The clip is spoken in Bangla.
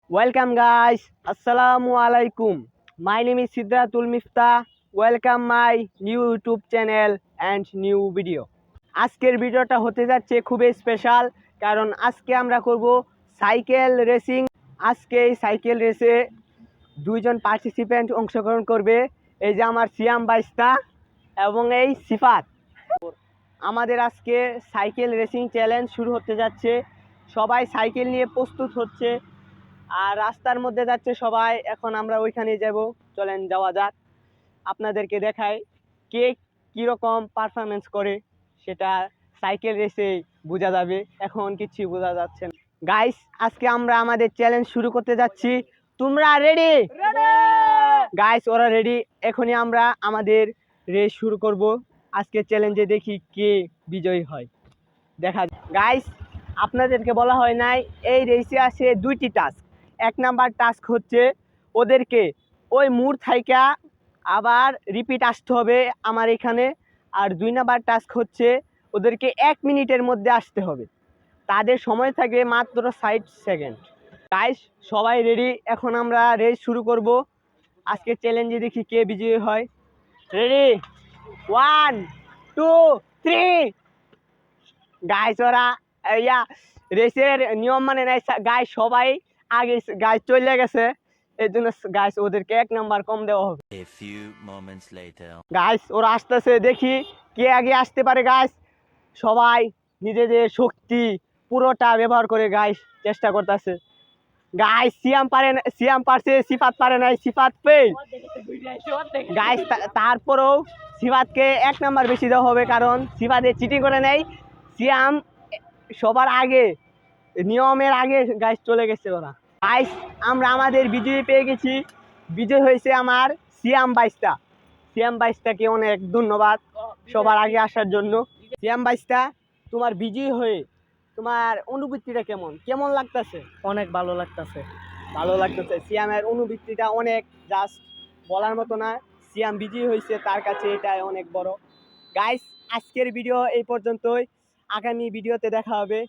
Welcome guys, Assalamu alaikum. My name is Sidratul Miftah. Welcome my new YouTube channel and new video. আজকের ভিডিওটা হতে যাচ্ছে খুবই স্পেশাল, কারণ আজকে আমরা করব সাইকেল রেসিং। আজকে এই সাইকেল রেসে দুইজন পার্টিসিপেন্ট অংশগ্রহণ করবে। এই যে আমার সিয়াম বাইস্তা এবং এই সিফাত। আমাদের আজকে সাইকেল রেসিং চ্যালেঞ্জ শুরু হতে যাচ্ছে। সবাই সাইকেল নিয়ে প্রস্তুত হচ্ছে আর রাস্তার মধ্যে যাচ্ছে সবাই। এখন আমরা ওইখানে যাব, চলেন যাওয়া যাক। আপনাদেরকে দেখাই কে কীরকম পারফরমেন্স করে, সেটা সাইকেল রেসে বোঝা যাবে। এখন কিছু বোঝা যাচ্ছে না। গাইস, আজকে আমরা আমাদের চ্যালেঞ্জ শুরু করতে যাচ্ছি। তোমরা রেডি? গাইস, ওরা রেডি। এখনই আমরা আমাদের রেস শুরু করব। আজকে চ্যালেঞ্জে দেখি কে বিজয়ী হয়, দেখা গাইস। আপনাদেরকে বলা হয় নাই, এই রেসে আছে দুইটি টাস্ক। এক নাম্বার টাস্ক হচ্ছে ওদেরকে ওই মোড় থাইকা আবার রিপিট আসতে হবে আমার এখানে। আর দুই নাম্বার টাস্ক হচ্ছে ওদেরকে 1 মিনিটের মধ্যে আসতে হবে। তাদের সময় থাকবে মাত্র 60 সেকেন্ড। গাইস, সবাই রেডি? এখন আমরা রেস শুরু করব। আজকে চ্যালেঞ্জে দেখি কে বিজয়ী হয়। রেডি? 1 2 3। গাইস, ওরা রেসের নিয়ম মানে নাই গাইস, সবাই আগে গাইস চলে গেছে। এই জন্য গাইস ওদেরকে 1 নাম্বার কম দেওয়া হবে। গাইস, ওরা আসতেছে, দেখি কে আগে আসতে পারে। গাইস, সবাই নিজেদের শক্তি পুরোটা ব্যবহার করে গাইস চেষ্টা করতেছে। গাইস, সিয়াম পারছে, সিফাত পারে নাই, সিফাত ফেল। গাইস, তারপরেও সিফাতকে 1 নাম্বার বেশি দেওয়া হবে, কারণ সিফাতে চিটিং করে নেই। সিয়াম সবার আগে, নিয়মের আগে গাইস চলে গেছে ওরা। গাইস, আমরা আমাদের বিজয়ী পেয়ে গেছি। বিজয় হয়েছে আমার সিয়াম বাইস্তা। সিয়াম বাইস্তাকে অনেক ধন্যবাদ সবার আগে আসার জন্য। সিয়াম বাইস্তা, তোমার বিজয়ী হয়ে তোমার অনুভূতিটা কেমন লাগতেছে? অনেক ভালো লাগতেছে। ভালো লাগতেছে। সিয়ামের অনুভূতিটা অনেক জাস্ট বলার মতো না। সিয়াম বিজয়ী হয়েছে, তার কাছে এটাই অনেক বড়। গাইস, আজকের ভিডিও এই পর্যন্তই। আগামী ভিডিওতে দেখা হবে।